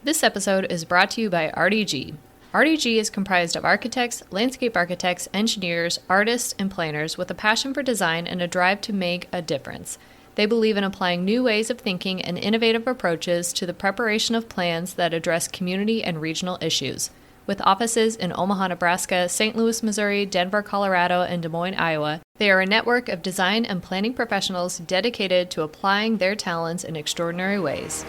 This episode is brought to you by RDG. RDG is comprised of architects, landscape architects, engineers, artists, and planners with a passion for design and a drive to make a difference. They believe in applying new ways of thinking and innovative approaches to the preparation of plans that address community and regional issues. With offices in Omaha, Nebraska, St. Louis, Missouri, Denver, Colorado, and Des Moines, Iowa, they are a network of design and planning professionals dedicated to applying their talents in extraordinary ways.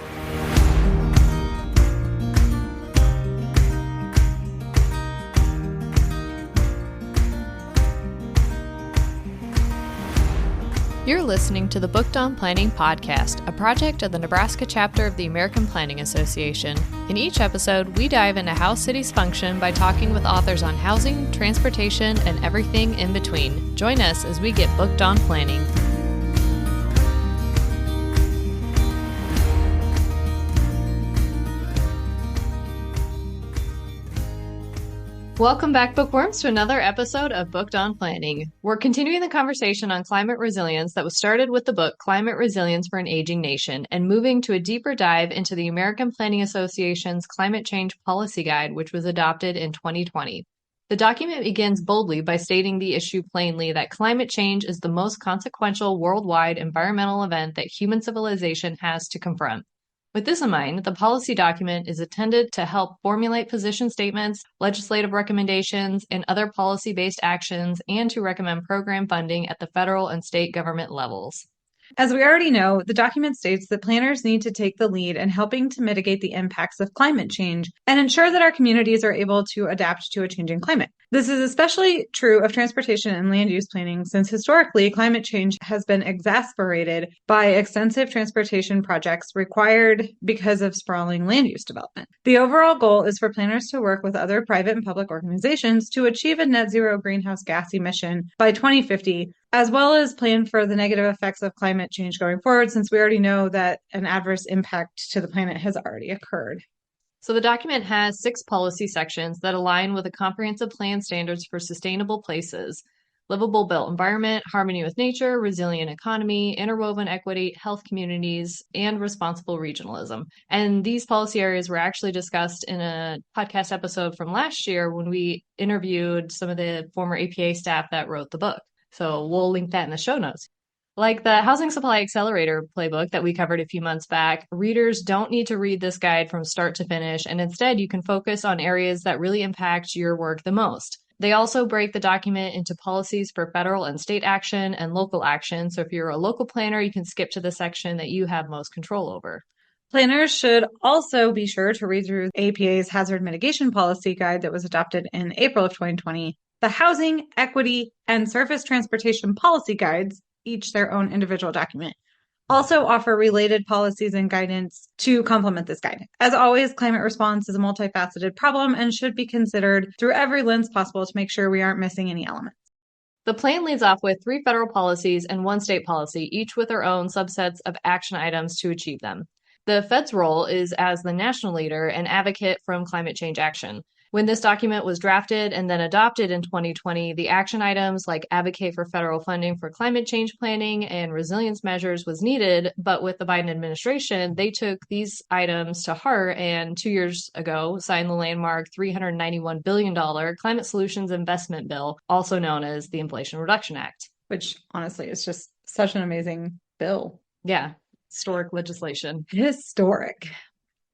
You're listening to the Booked on Planning podcast, a project of the Nebraska chapter of the American Planning Association. In each episode, we dive into how cities function by talking with authors on housing, transportation, and everything in between. Join us as we get booked on planning. Welcome back, bookworms, to another episode of Booked on Planning. We're continuing the conversation on climate resilience that was started with the book Climate Resilience for an Aging Nation and moving to a deeper dive into the American Planning Association's Climate Change Policy Guide, which was adopted in 2020. The document begins boldly by stating the issue plainly that climate change is the most consequential worldwide environmental event that human civilization has to confront. With this in mind, the policy document is intended to help formulate position statements, legislative recommendations, and other policy-based actions, and to recommend program funding at the federal and state government levels. As we already know, the document states that planners need to take the lead in helping to mitigate the impacts of climate change and ensure that our communities are able to adapt to a changing climate. This is especially true of transportation and land use planning, since historically climate change has been exacerbated by extensive transportation projects required because of sprawling land use development. The overall goal is for planners to work with other private and public organizations to achieve a net zero greenhouse gas emission by 2050, as well as plan for the negative effects of climate change going forward, since we already know that an adverse impact to the planet has already occurred. So the document has 6 policy sections that align with the comprehensive plan standards for sustainable places: livable built environment, harmony with nature, resilient economy, interwoven equity, health communities, and responsible regionalism. And these policy areas were actually discussed in a podcast episode from last year when we interviewed some of the former APA staff that wrote the book. So we'll link that in the show notes. Like the Housing Supply Accelerator playbook that we covered a few months back, readers don't need to read this guide from start to finish, and instead you can focus on areas that really impact your work the most. They also break the document into policies for federal and state action and local action, so if you're a local planner, you can skip to the section that you have most control over. Planners should also be sure to read through APA's Hazard Mitigation Policy Guide that was adopted in April of 2020, the Housing, Equity, and Surface Transportation Policy Guides, each their own individual document, also offer related policies and guidance to complement this guide. As always, climate response is a multifaceted problem and should be considered through every lens possible to make sure we aren't missing any elements. The plan leads off with 3 federal policies and 1 state policy, each with their own subsets of action items to achieve them. The Fed's role is as the national leader and advocate from climate change action. When this document was drafted and then adopted in 2020, the action items like advocate for federal funding for climate change planning and resilience measures was needed, but with the Biden administration, they took these items to heart and 2 years ago signed the landmark $391 billion Climate Solutions Investment Bill, also known as the Inflation Reduction Act. Which honestly is just such an amazing bill. Yeah, historic legislation. Historic.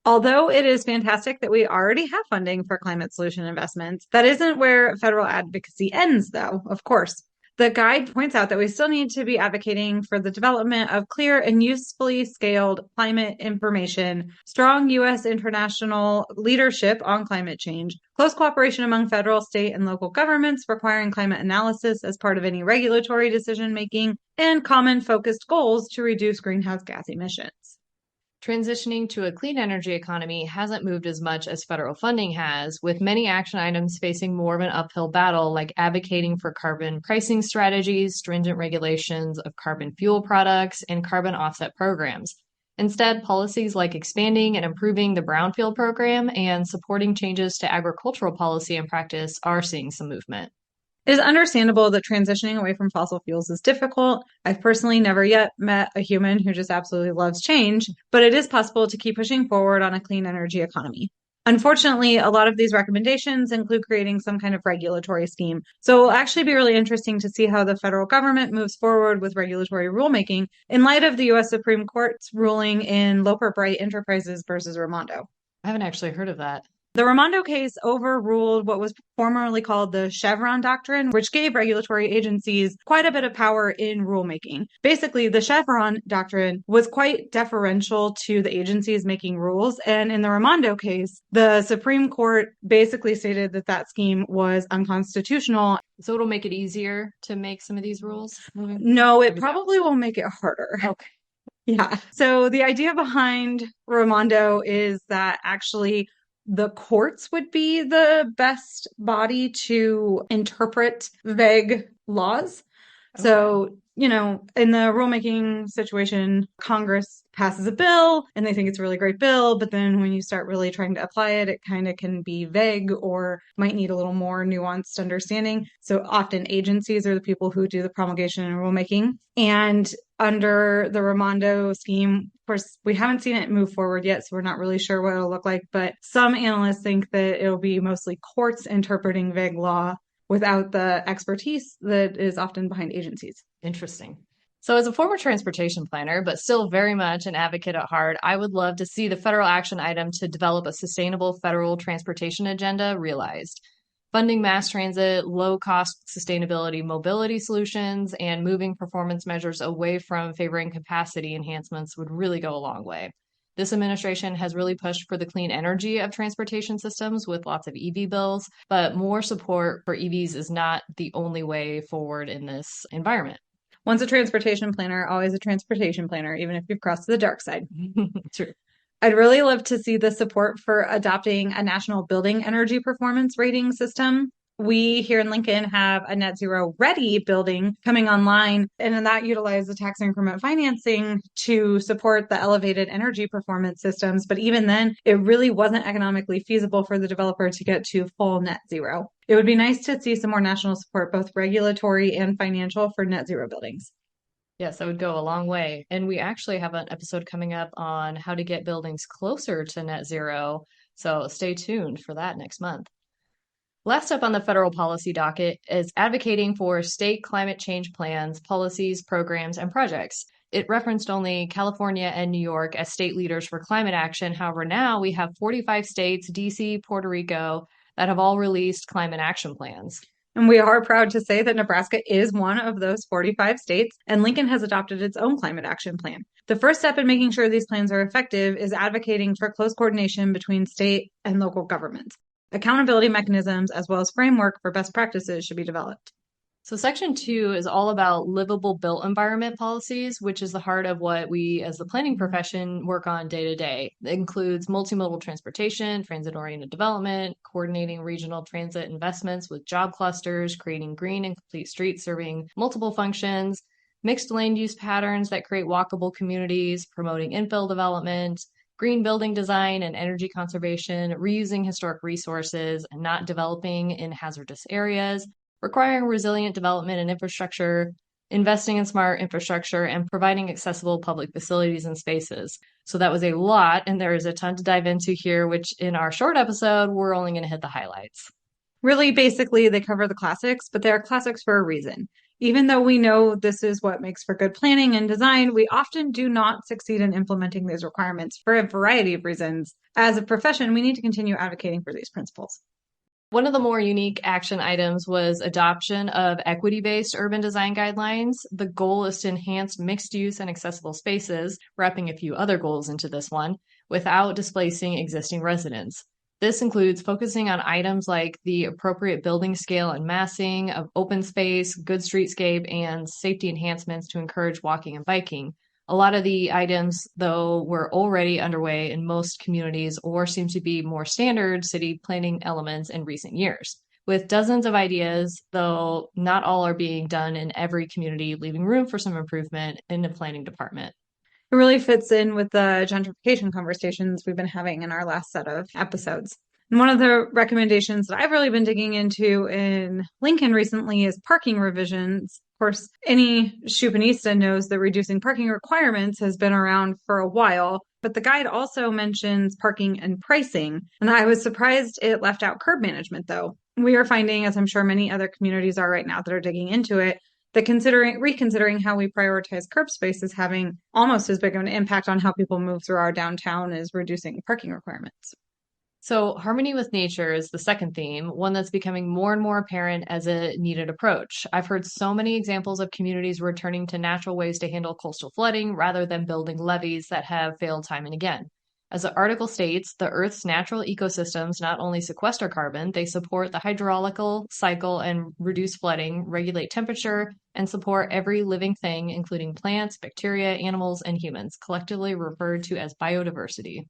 Although it is fantastic that we already have funding for climate solution investments, that isn't where federal advocacy ends, though, of course. The guide points out that we still need to be advocating for the development of clear and usefully scaled climate information, strong U.S. international leadership on climate change, close cooperation among federal, state, and local governments requiring climate analysis as part of any regulatory decision-making, and common focused goals to reduce greenhouse gas emissions. Transitioning to a clean energy economy hasn't moved as much as federal funding has, with many action items facing more of an uphill battle, like advocating for carbon pricing strategies, stringent regulations of carbon fuel products, and carbon offset programs. Instead, policies like expanding and improving the brownfield program and supporting changes to agricultural policy and practice are seeing some movement. It is understandable that transitioning away from fossil fuels is difficult. I've personally never yet met a human who just absolutely loves change, but it is possible to keep pushing forward on a clean energy economy. Unfortunately, a lot of these recommendations include creating some kind of regulatory scheme. So it will actually be really interesting to see how the federal government moves forward with regulatory rulemaking in light of the U.S. Supreme Court's ruling in Loper Bright Enterprises versus Raimondo. I haven't actually heard of that. The Raimondo case overruled what was formerly called the Chevron doctrine, which gave regulatory agencies quite a bit of power in rulemaking. Basically, the Chevron doctrine was quite deferential to the agencies making rules. And in the Raimondo case, the Supreme Court basically stated that that scheme was unconstitutional. So it'll make it easier to make some of these rules? No, it probably will make it harder. Okay. Yeah. So the idea behind Raimondo is that actually the courts would be the best body to interpret vague laws. Okay. So, in the rulemaking situation, Congress passes a bill and they think it's a really great bill, but then when you start really trying to apply it, it kind of can be vague or might need a little more nuanced understanding. So often agencies are the people who do the promulgation and rulemaking. And under the Raimondo scheme, of course, we haven't seen it move forward yet, so we're not really sure what it'll look like, but some analysts think that it'll be mostly courts interpreting vague law without the expertise that is often behind agencies. Interesting. So as a former transportation planner, but still very much an advocate at heart, I would love to see the federal action item to develop a sustainable federal transportation agenda realized. Funding mass transit, low-cost sustainability mobility solutions, and moving performance measures away from favoring capacity enhancements would really go a long way. This administration has really pushed for the clean energy of transportation systems with lots of EV bills, but more support for EVs is not the only way forward in this environment. Once a transportation planner, always a transportation planner, even if you've crossed to the dark side. True. I'd really love to see the support for adopting a national building energy performance rating system. We here in Lincoln have a net zero ready building coming online, and that utilizes the tax increment financing to support the elevated energy performance systems. But even then, it really wasn't economically feasible for the developer to get to full net zero. It would be nice to see some more national support, both regulatory and financial, for net zero buildings. Yes, that would go a long way. And we actually have an episode coming up on how to get buildings closer to net zero. So stay tuned for that next month. Last up on the federal policy docket is advocating for state climate change plans, policies, programs, and projects. It referenced only California and New York as state leaders for climate action. However, now we have 45 states, DC, Puerto Rico, that have all released climate action plans. And we are proud to say that Nebraska is one of those 45 states, and Lincoln has adopted its own climate action plan. The first step in making sure these plans are effective is advocating for close coordination between state and local governments. Accountability mechanisms as well as framework for best practices should be developed. So Section 2 is all about livable built environment policies, which is the heart of what we as the planning profession work on day to day. It includes multimodal transportation, transit-oriented development, coordinating regional transit investments with job clusters, creating green and complete streets serving multiple functions, mixed land use patterns that create walkable communities, promoting infill development, green building design and energy conservation, reusing historic resources and not developing in hazardous areas, requiring resilient development and infrastructure, investing in smart infrastructure, and providing accessible public facilities and spaces. So that was a lot, and there is a ton to dive into here, which in our short episode, we're only going to hit the highlights. Really, basically, they cover the classics, but they are classics for a reason. Even though we know this is what makes for good planning and design, we often do not succeed in implementing these requirements for a variety of reasons. As a profession, we need to continue advocating for these principles. One of the more unique action items was adoption of equity-based urban design guidelines. The goal is to enhance mixed use and accessible spaces, wrapping a few other goals into this one, without displacing existing residents. This includes focusing on items like the appropriate building scale and massing of open space, good streetscape, and safety enhancements to encourage walking and biking. A lot of the items, though, were already underway in most communities or seem to be more standard city planning elements in recent years. With dozens of ideas, though not all are being done in every community, leaving room for some improvement in the planning department. It really fits in with the gentrification conversations we've been having in our last set of episodes. And one of the recommendations that I've really been digging into in Lincoln recently is parking revisions. Of course, any Shupanista knows that reducing parking requirements has been around for a while, but the guide also mentions parking and pricing. And I was surprised it left out curb management, though. We are finding, as I'm sure many other communities are right now that are digging into it, that reconsidering how we prioritize curb space is having almost as big of an impact on how people move through our downtown as reducing parking requirements. So, harmony with nature is the second theme, one that's becoming more and more apparent as a needed approach. I've heard so many examples of communities returning to natural ways to handle coastal flooding rather than building levees that have failed time and again. As the article states, the Earth's natural ecosystems not only sequester carbon, they support the hydraulical cycle and reduce flooding, regulate temperature, and support every living thing, including plants, bacteria, animals, and humans, collectively referred to as biodiversity.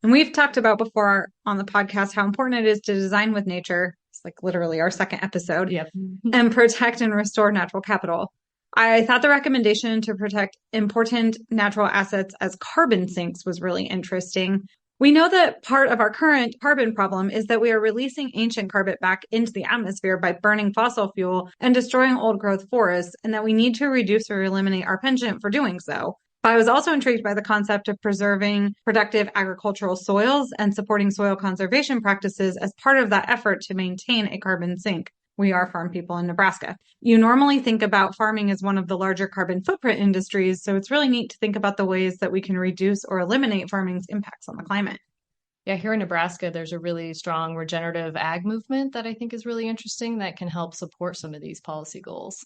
And we've talked about before on the podcast how important it is to design with nature. It's like literally our second episode. Yep. And protect and restore natural capital. I thought the recommendation to protect important natural assets as carbon sinks was really interesting. We know that part of our current carbon problem is that we are releasing ancient carbon back into the atmosphere by burning fossil fuel and destroying old growth forests, and that we need to reduce or eliminate our penchant for doing so. But I was also intrigued by the concept of preserving productive agricultural soils and supporting soil conservation practices as part of that effort to maintain a carbon sink. We are farm people in Nebraska. You normally think about farming as one of the larger carbon footprint industries, so it's really neat to think about the ways that we can reduce or eliminate farming's impacts on the climate. Yeah, here in Nebraska, there's a really strong regenerative ag movement that I think is really interesting that can help support some of these policy goals.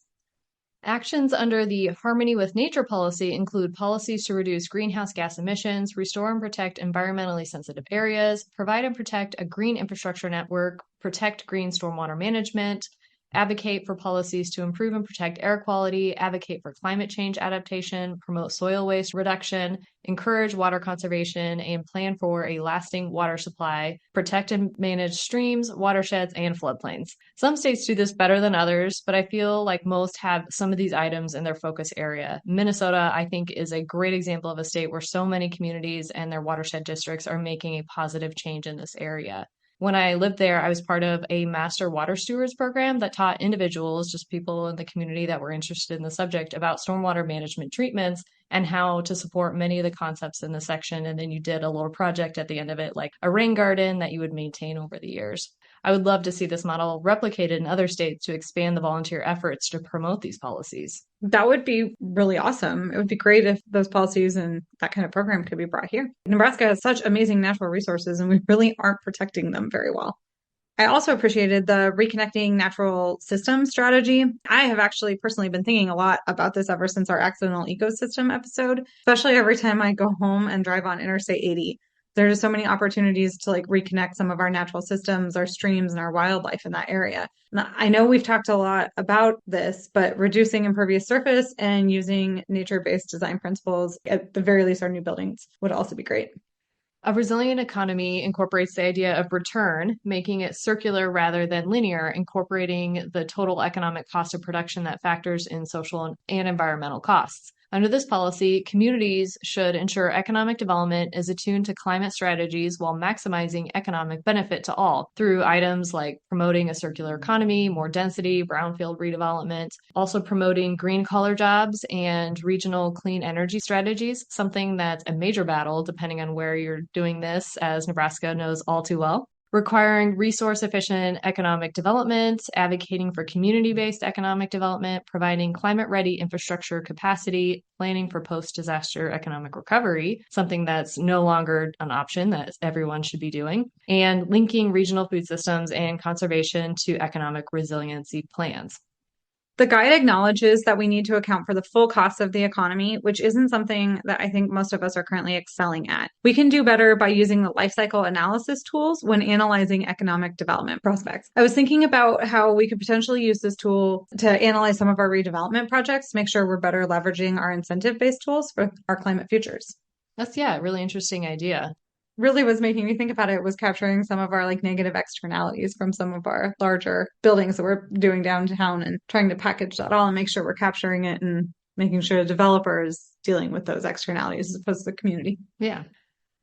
Actions under the Harmony with Nature policy include policies to reduce greenhouse gas emissions, restore and protect environmentally sensitive areas, provide and protect a green infrastructure network, protect green stormwater management, advocate for policies to improve and protect air quality, advocate for climate change adaptation, promote soil waste reduction, encourage water conservation, and plan for a lasting water supply, protect and manage streams, watersheds, and floodplains. Some states do this better than others, but I feel like most have some of these items in their focus area. Minnesota, I think, is a great example of a state where so many communities and their watershed districts are making a positive change in this area. When I lived there, I was part of a master water stewards program that taught individuals, just people in the community that were interested in the subject, about stormwater management treatments and how to support many of the concepts in the section. And then you did a little project at the end of it, like a rain garden that you would maintain over the years. I would love to see this model replicated in other states to expand the volunteer efforts to promote these policies. That would be really awesome. It would be great if those policies and that kind of program could be brought here. Nebraska has such amazing natural resources, and we really aren't protecting them very well. I also appreciated the reconnecting natural system strategy. I have actually personally been thinking a lot about this ever since our accidental ecosystem episode, especially every time I go home and drive on Interstate 80. There's just so many opportunities to reconnect some of our natural systems, our streams, and our wildlife in that area. Now, I know we've talked a lot about this, but reducing impervious surface and using nature-based design principles, at the very least, our new buildings, would also be great. A resilient economy incorporates the idea of return, making it circular rather than linear, incorporating the total economic cost of production that factors in social and environmental costs. Under this policy, communities should ensure economic development is attuned to climate strategies while maximizing economic benefit to all through items like promoting a circular economy, more density, brownfield redevelopment, also promoting green collar jobs and regional clean energy strategies, something that's a major battle depending on where you're doing this, as Nebraska knows all too well. Requiring resource-efficient economic development, advocating for community-based economic development, providing climate-ready infrastructure capacity, planning for post-disaster economic recovery, something that's no longer an option that everyone should be doing, and linking regional food systems and conservation to economic resiliency plans. The guide acknowledges that we need to account for the full cost of the economy, which isn't something that I think most of us are currently excelling at. We can do better by using the life cycle analysis tools when analyzing economic development prospects. I was thinking about how we could potentially use this tool to analyze some of our redevelopment projects, make sure we're better leveraging our incentive-based tools for our climate futures. That's, a really interesting idea. Really was making me think about it was capturing some of our negative externalities from some of our larger buildings that we're doing downtown and trying to package that all and make sure we're capturing it and making sure the developer is dealing with those externalities as opposed to the community. Yeah.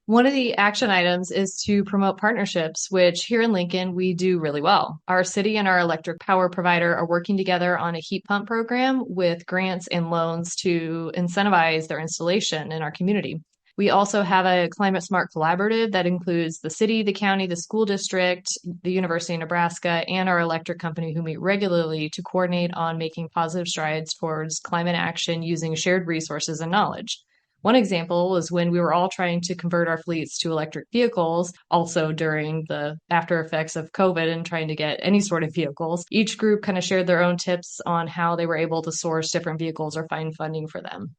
One of the action items is to promote partnerships, which here in Lincoln, we do really well. Our city and our electric power provider are working together on a heat pump program with grants and loans to incentivize their installation in our community. We also have a climate smart collaborative that includes the city, the county, the school district, the University of Nebraska, and our electric company who meet regularly to coordinate on making positive strides towards climate action using shared resources and knowledge. One example was when we were all trying to convert our fleets to electric vehicles, also during the after effects of COVID and trying to get any sort of vehicles. Each group kind of shared their own tips on how they were able to source different vehicles or find funding for them.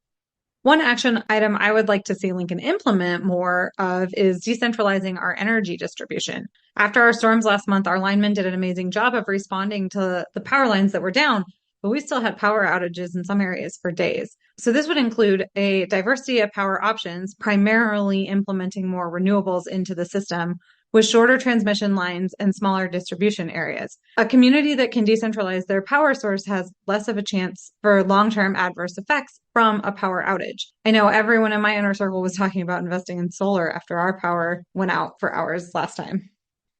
One action item I would like to see Lincoln implement more of is decentralizing our energy distribution. After our storms last month, our linemen did an amazing job of responding to the power lines that were down, but we still had power outages in some areas for days. So this would include a diversity of power options, primarily implementing more renewables into the system with shorter transmission lines and smaller distribution areas. A community that can decentralize their power source has less of a chance for long-term adverse effects from a power outage. I know everyone in my inner circle was talking about investing in solar after our power went out for hours last time.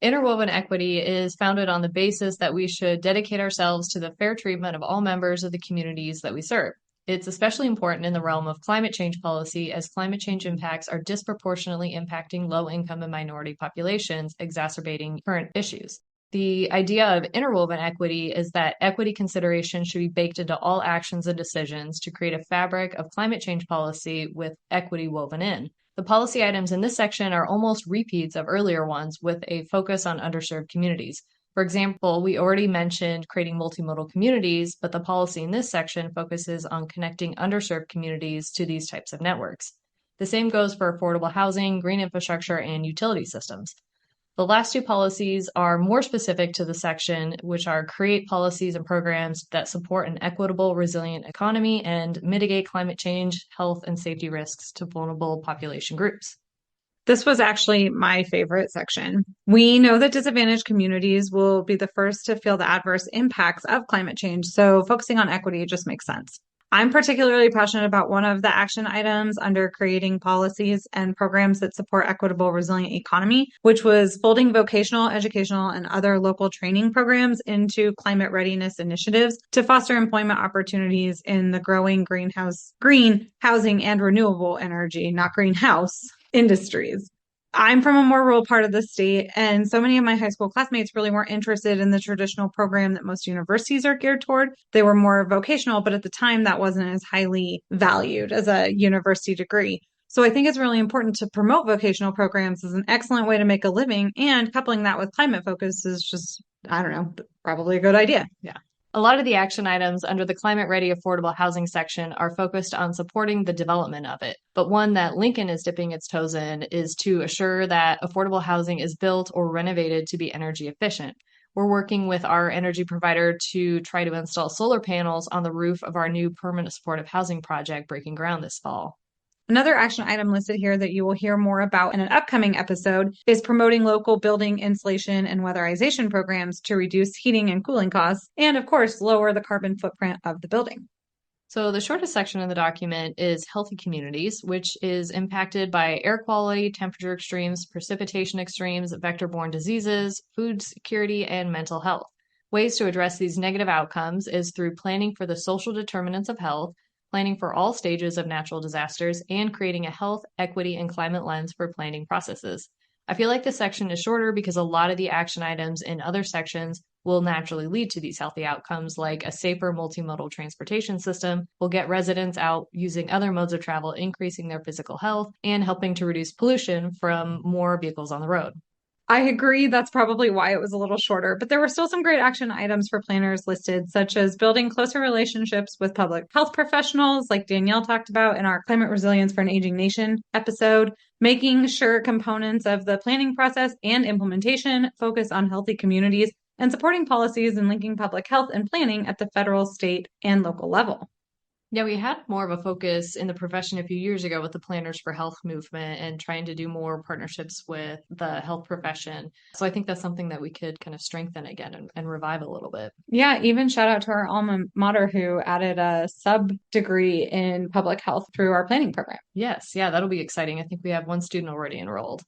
Interwoven equity is founded on the basis that we should dedicate ourselves to the fair treatment of all members of the communities that we serve. It's especially important in the realm of climate change policy as climate change impacts are disproportionately impacting low-income and minority populations, exacerbating current issues. The idea of interwoven equity is that equity considerations should be baked into all actions and decisions to create a fabric of climate change policy with equity woven in. The policy items in this section are almost repeats of earlier ones with a focus on underserved communities. For example, we already mentioned creating multimodal communities, but the policy in this section focuses on connecting underserved communities to these types of networks. The same goes for affordable housing, green infrastructure, and utility systems. The last two policies are more specific to the section, which are create policies and programs that support an equitable, resilient economy and mitigate climate change, health, and safety risks to vulnerable population groups. This was actually my favorite section. We know that disadvantaged communities will be the first to feel the adverse impacts of climate change, so focusing on equity just makes sense. I'm particularly passionate about one of the action items under creating policies and programs that support equitable, resilient economy, which was folding vocational, educational, and other local training programs into climate readiness initiatives to foster employment opportunities in the growing green housing and renewable energy, not greenhouse, industries. I'm from a more rural part of the state, and so many of my high school classmates really weren't interested in the traditional program that most universities are geared toward. They were more vocational, but at the time that wasn't as highly valued as a university degree. So I think it's really important to promote vocational programs as an excellent way to make a living, and coupling that with climate focus is just, I don't know, probably a good idea. Yeah. A lot of the action items under the Climate Ready Affordable Housing section are focused on supporting the development of it. But one that Lincoln is dipping its toes in is to assure that affordable housing is built or renovated to be energy efficient. We're working with our energy provider to try to install solar panels on the roof of our new permanent supportive housing project breaking ground this fall. Another action item listed here that you will hear more about in an upcoming episode is promoting local building insulation and weatherization programs to reduce heating and cooling costs, and of course, lower the carbon footprint of the building. So the shortest section of the document is healthy communities, which is impacted by air quality, temperature extremes, precipitation extremes, vector-borne diseases, food security, and mental health. Ways to address these negative outcomes is through planning for the social determinants of health, planning for all stages of natural disasters, and creating a health, equity, and climate lens for planning processes. I feel like this section is shorter because a lot of the action items in other sections will naturally lead to these healthy outcomes, like a safer multimodal transportation system will get residents out using other modes of travel, increasing their physical health, and helping to reduce pollution from more vehicles on the road. I agree. That's probably why it was a little shorter, but there were still some great action items for planners listed, such as building closer relationships with public health professionals, like Danielle talked about in our Climate Resilience for an Aging Nation episode, making sure components of the planning process and implementation focus on healthy communities, and supporting policies and linking public health and planning at the federal, state, and local level. Yeah, we had more of a focus in the profession a few years ago with the Planners for Health movement and trying to do more partnerships with the health profession. So I think that's something that we could kind of strengthen again and revive a little bit. Yeah, even shout out to our alma mater who added a sub degree in public health through our planning program. Yes, yeah, that'll be exciting. I think we have one student already enrolled.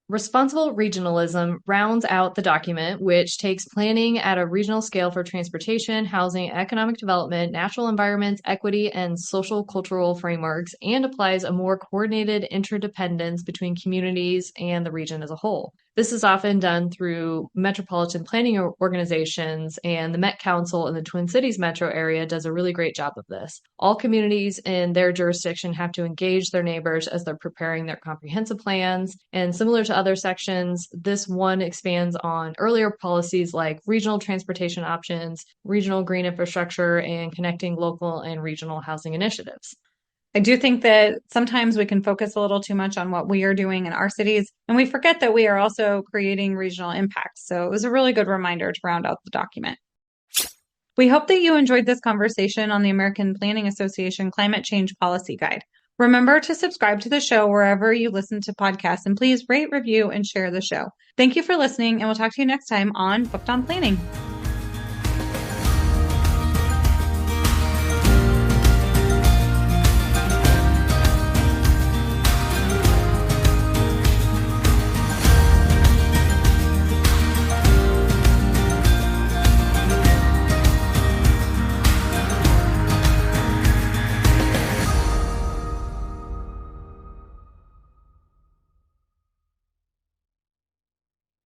Responsible regionalism rounds out the document, which takes planning at a regional scale for transportation, housing, economic development, natural environments, equity, and social cultural frameworks, and applies a more coordinated interdependence between communities and the region as a whole. This is often done through metropolitan planning organizations, and the Met Council in the Twin Cities metro area does a really great job of this. All communities in their jurisdiction have to engage their neighbors as they're preparing their comprehensive plans, and similar to other sections, this one expands on earlier policies like regional transportation options, regional green infrastructure, and connecting local and regional housing initiatives. I do think that sometimes we can focus a little too much on what we are doing in our cities, and we forget that we are also creating regional impacts. So it was a really good reminder to round out the document. We hope that you enjoyed this conversation on the American Planning Association Climate Change Policy Guide. Remember to subscribe to the show wherever you listen to podcasts, and please rate, review, and share the show. Thank you for listening, and we'll talk to you next time on Booked on Planning.